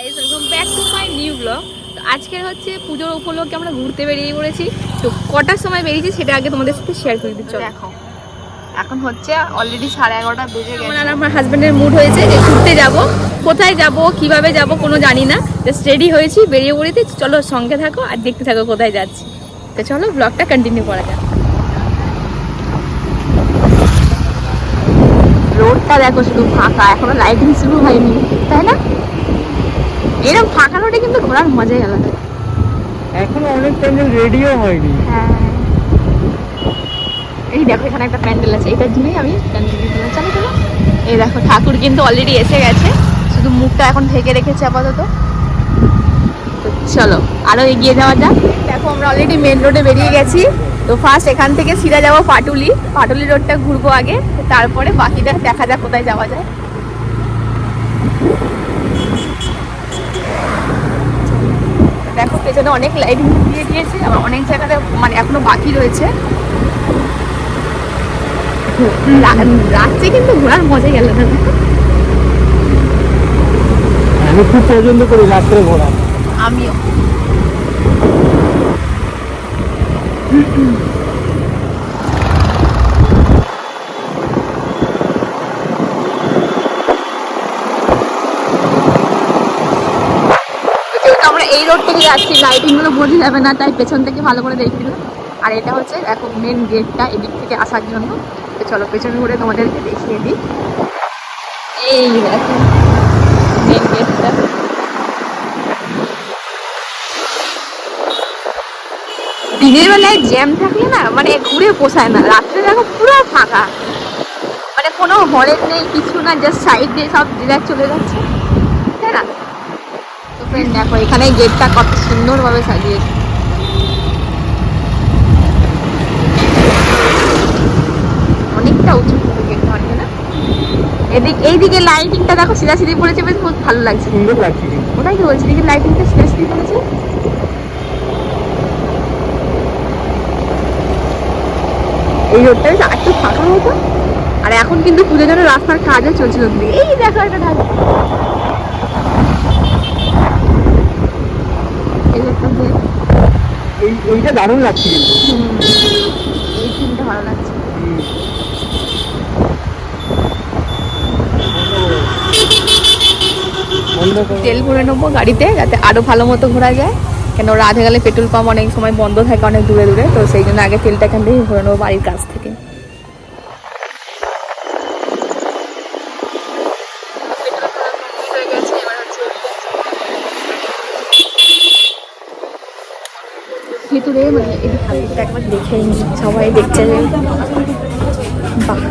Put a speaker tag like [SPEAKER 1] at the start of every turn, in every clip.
[SPEAKER 1] Guys, welcome back to my new blog. তো আজকের হচ্ছে পুজোর উপলক্ষে আমরা ঘুরতে বেরিয়ে পড়েছি। তো কটার সময় বেরিয়েছি সেটা আগে তোমাদের সাথে শেয়ার করে দিচ্ছি। দেখো এখন হচ্ছে অলরেডি 11:30 বেজে গেছে। আমার হাজব্যান্ডের মুড হয়েছে যে ঘুরতে যাব। কোথায় যাব, কিভাবে যাব কোনো জানি না, জাস্ট রেডি হয়েছি, বেরিয়ে পড়েছি। চলো সঙ্গে থাকো আর দেখতে থাকো কোথায় যাচ্ছি। তো চলো ব্লগটা কন্টিনিউ করা যাক। রোডটা দেখো শুধু ফাঁকা, এখনো লাইটিং শুরু হয়নি, তাই না? এরকম ফাঁকা রোডে কিন্তু ঘোরার মজাই আলাদা।
[SPEAKER 2] এখনো অনেক প্যান্ডেল রেডিও হয়নি।
[SPEAKER 1] হ্যাঁ, এই দেখো এখানে একটা প্যান্ডেল আছে, এটার জন্যই আমি প্যান্ডেল দিতে চলো চলো। এই দেখো ঠাকুর কিন্তু অলরেডি এসে গেছে, শুধু মুখটা এখন ঢেকে রেখেছে আপাতত। তো চলো আরো এগিয়ে যাওয়া যাক। দেখো আমরা অলরেডি মেন রোডে বেরিয়ে গেছি। তো ফার্স্ট এখান থেকে সিধা যাবো পাটুলি রোডটা ঘুরবো আগে, তারপরে বাকিটা দেখা যাক কোথায় যাওয়া যায়। দেখো পেছনে অনেক লাইটিং দিয়ে দিয়েছে, আবার অনেক জায়গাতে মানে এখনো বাকি রয়েছে। রাত্রে কিন্তু ঘোরার মজাই আলাদা।
[SPEAKER 2] আমি খুব পছন্দ করি রাত্রে ঘোরা।
[SPEAKER 1] আমিও। আমরা এই রোড থেকে যাচ্ছি, লাইটিং গুলো বোঝা যাবে না, তাই পেছন থেকে ভালো করে দেখি। আর এটা হচ্ছে এখন মেন গেটটা, এদিক থেকে আসার জন্য। তো চলো পেছনে ঘুরে তোমাদেরকে দেখিয়ে দিই। এই দেখো মেন গেটটা। দিনের বেলায় জ্যাম থাকলে না মানে ঘুরে পোষায় না, রাত্রে দেখো পুরো ফাঁকা, মানে কোনো হরেন নেই কিছু না, জাস্ট সাইড দিয়ে সব ডিরেক্ট চলে যাচ্ছে, তাই না? তো ফ্রেন্ড দেখো এখানে গেটটা কত সুন্দরভাবে সাজিয়েছে। অনেকটা উঁচু গেটটা অনেক না। এইদিকে লাইটিংটা দেখো সিধি পড়েছে, বেশ খুব ভালো লাগছে,
[SPEAKER 2] সুন্দর লাগছে।
[SPEAKER 1] ওটাই তো বলছি, এদিকে লাইটিংটা সিধি পড়েছে। এই রোডটা একটু ফাঁকা হতো। আর এখন কিন্তু পুজোর জন্য রাস্তার কাজও চলছিল। এই দেখো একটা ঢাকা,
[SPEAKER 2] এইটা দারুণ লাগছে কিন্তু।
[SPEAKER 1] এই সিনটা ভালো লাগছে। তেল ভরে নেবো গাড়িতে, যাতে আরো ভালো মতো ঘোরা যায়। কেন রাধে গেলে পেট্রোল পাম্প অনেক সময় বন্ধ থাকে অনেক দূরে দূরে, তো সেই জন্য আগে তেলটা এখান থেকে ভরে নেবো বাড়ির কাছ থেকে। ভিতরে মানে এদিকটা একবার দেখে সবাই দেখছে যে বাহ,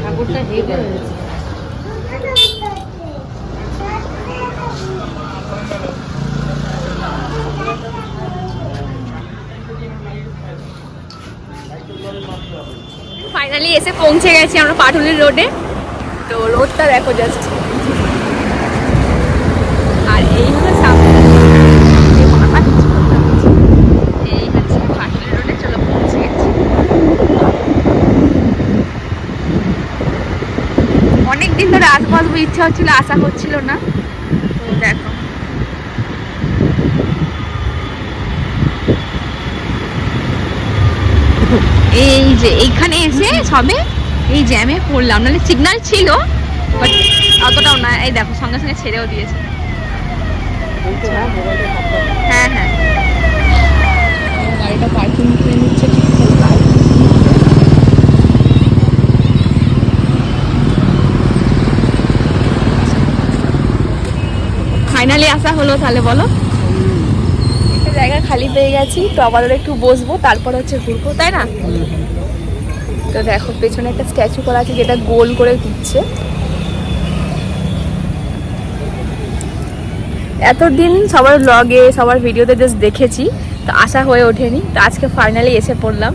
[SPEAKER 1] ঠাকুরটা হেঁটে রয়েছে। ফাইনালি এসে পৌঁছে গেছি আমরা পাটুলির রোডে। তো রোডটা দেখো জাস্ট, আর এই হলো সামনে, এই হচ্ছে পাটুলির রোডে। চলো পৌঁছে গেছি। অনেকদিন ধরে আসবো ইচ্ছা হচ্ছিল, আসা হচ্ছিল না। তো দেখো এই যে এইখানে এসে সবে এই জ্যামে পড়লাম, নাহলে সিগন্যাল ছিল বাট অতটাও না। এই দেখো সঙ্গে সঙ্গে ছেড়েও দিয়েছে। হ্যাঁ হ্যাঁ, গাড়িটা পার্কিং করে নিচ্ছে। ফাইনালি আসা হলো, তাহলে বলো একটা জায়গা খালি পেয়ে গেছি, তো আপাতত একটু বসবো, তারপর হচ্ছে ঘুরবো, তাই না? তো দেখো পেছনে একটা স্ট্যাচু করা আছে যেটা গোল করে ঘুরছে। এতদিন সবার ব্লগে সবার ভিডিওতে জাস্ট দেখেছি, তো আশা হয়ে ওঠেনি। তো আজকে ফাইনালি এসে পড়লাম।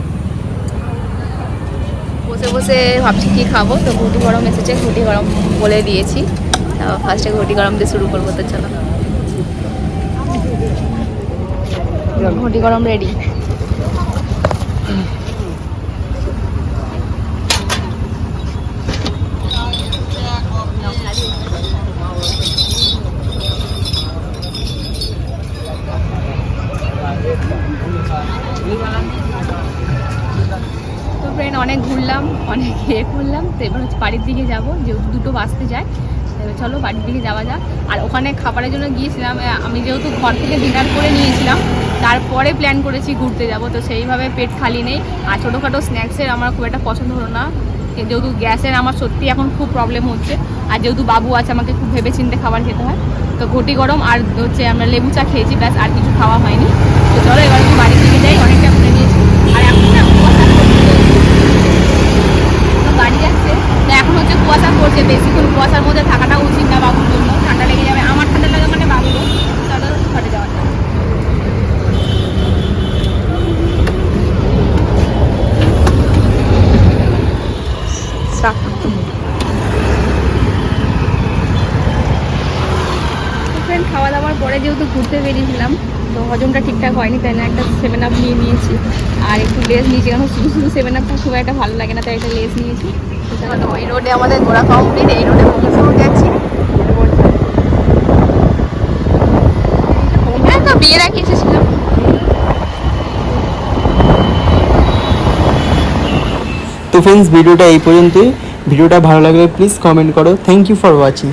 [SPEAKER 1] বসে বসে ভাবছি কি খাবো, তো ঘুটি গরম এসেছে, ঘুটি গরম বলে দিয়েছি। ফার্স্টে ঘুটি গরম দিয়ে শুরু করবো। তো চলো ঘুটি গরম রেডি। ফ্রেন্ড অনেক ঘুরলাম, অনেক ইয়ে করলাম, তো এবার হচ্ছে বাড়ির দিকে যাবো, যেহেতু 2টো বাজতে যায়। এবার চলো বাড়ির দিকে যাওয়া যাক। আর ওখানে খাবারের জন্য গিয়েছিলাম, আমি যেহেতু ঘর থেকে ডিনার করে নিয়েছিলাম, তারপরে প্ল্যান করেছি ঘুরতে যাব, তো সেইভাবে পেট খালি নেই। আর ছোটোখাটো স্ন্যাক্সের আমার খুব একটা পছন্দ হলো না, যেহেতু গ্যাসের আমার সত্যি এখন খুব প্রবলেম হচ্ছে। আর যেহেতু বাবু আছে, আমাকে খুব ভেবে চিন্তে খাবার খেতে হয়। তো ঘটি গরম আর হচ্ছে আমরা লেবু চা খেয়েছি, ব্যাস, আর কিছু খাওয়া হয়নি। তো চলো এবার একটু বাড়ির দিকে যাই, অনেকটা ঘুরে নিয়েছি। আর এখন না কুয়াশা পড়ছে, বাড়ি যাচ্ছে, তো এখন হচ্ছে কুয়াশা পড়ছে, বেশিক্ষণ কুয়াশার মধ্যে থাকাটা উচিত না বাবুর জন্য, ঠান্ডা লেগে যাবে। আমার ঠান্ডা লাগে মানে বাবুরও। চলো ঘরে যাওয়া যাক। ফ্রেন্ড খাওয়া দাওয়ার পরে যেহেতু ঘুরতে বেরিয়েছিলাম, তো হজমটা ঠিকঠাক হয়নি, তাই না একটা 7 আপ নিয়ে নিয়েছি আর একটু লেস নিয়েছি, কারণ শুধু শুধু 7 আপটা খুব একটা ভালো লাগে না, তাই একটা লেস নিয়েছি। এই রোডে আমাদের ঘোরা কমপ্লিট, এই রোডে মোমোস যাচ্ছি। হ্যাঁ, তো বিয়ে রাখিয়েছিলাম।
[SPEAKER 2] তো ফ্রেন্ডস, ভিডিওটা এই পর্যন্তই। ভিডিওটা ভালো লাগলে প্লিজ কমেন্ট করো। Thank you for watching.